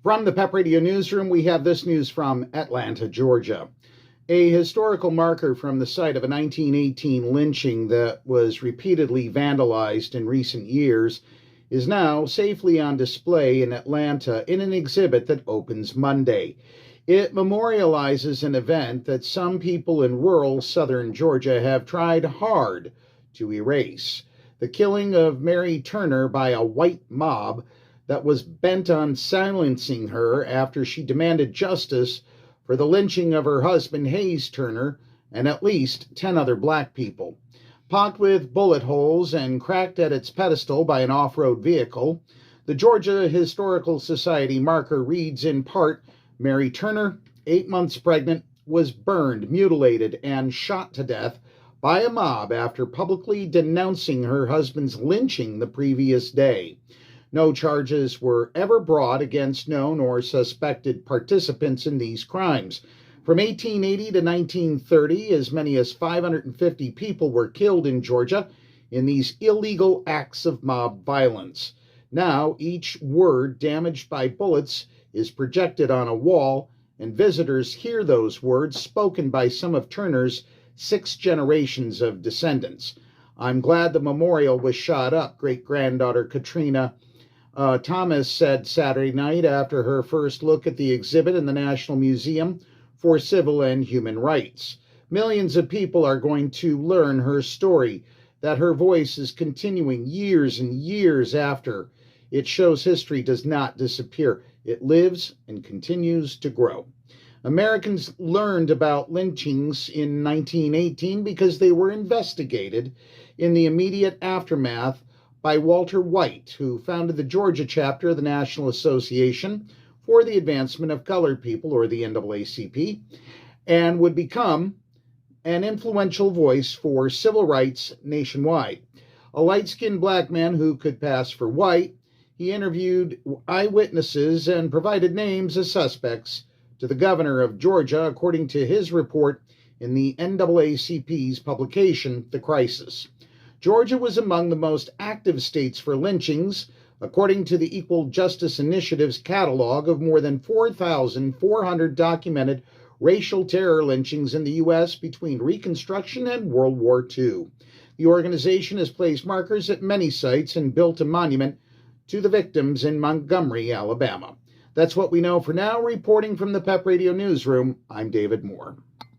From the PEP Radio Newsroom, we have this news from Atlanta, Georgia. A historical marker from the site of a 1918 lynching that was repeatedly vandalized in recent years is now safely on display in Atlanta in an exhibit that opens Monday. It memorializes an event that some people in rural southern Georgia have tried hard to erase: the killing of Mary Turner by a white mob that was bent on silencing her after she demanded justice for the lynching of her husband, Hayes Turner, and at least 10 other black people. Pocked with bullet holes and cracked at its pedestal by an off-road vehicle, the Georgia Historical Society marker reads in part, "Mary Turner, 8 months pregnant, was burned, mutilated, and shot to death by a mob after publicly denouncing her husband's lynching the previous day." No charges were ever brought against known or suspected participants in these crimes. From 1880 to 1930, as many as 550 people were killed in Georgia in these illegal acts of mob violence. Now, each word damaged by bullets is projected on a wall, and visitors hear those words spoken by some of Turner's 6 generations of descendants. "I'm glad the memorial was shot up," great-granddaughter Katrina Thomas said Saturday night after her first look at the exhibit in the National Museum for Civil and Human Rights. "Millions of people are going to learn her story, that her voice is continuing years and years after. It shows history does not disappear. It lives and continues to grow." Americans learned about lynchings in 1918 because they were investigated in the immediate aftermath by Walter White, who founded the Georgia chapter of the National Association for the Advancement of Colored People, or the NAACP, and would become an influential voice for civil rights nationwide. A light-skinned black man who could pass for white, he interviewed eyewitnesses and provided names as suspects to the governor of Georgia, according to his report in the NAACP's publication, The Crisis. Georgia was among the most active states for lynchings, according to the Equal Justice Initiative's catalog of more than 4,400 documented racial terror lynchings in the U.S. between Reconstruction and World War II. The organization has placed markers at many sites and built a monument to the victims in Montgomery, Alabama. That's what we know for now. Reporting from the PEP Radio Newsroom, I'm David Moore.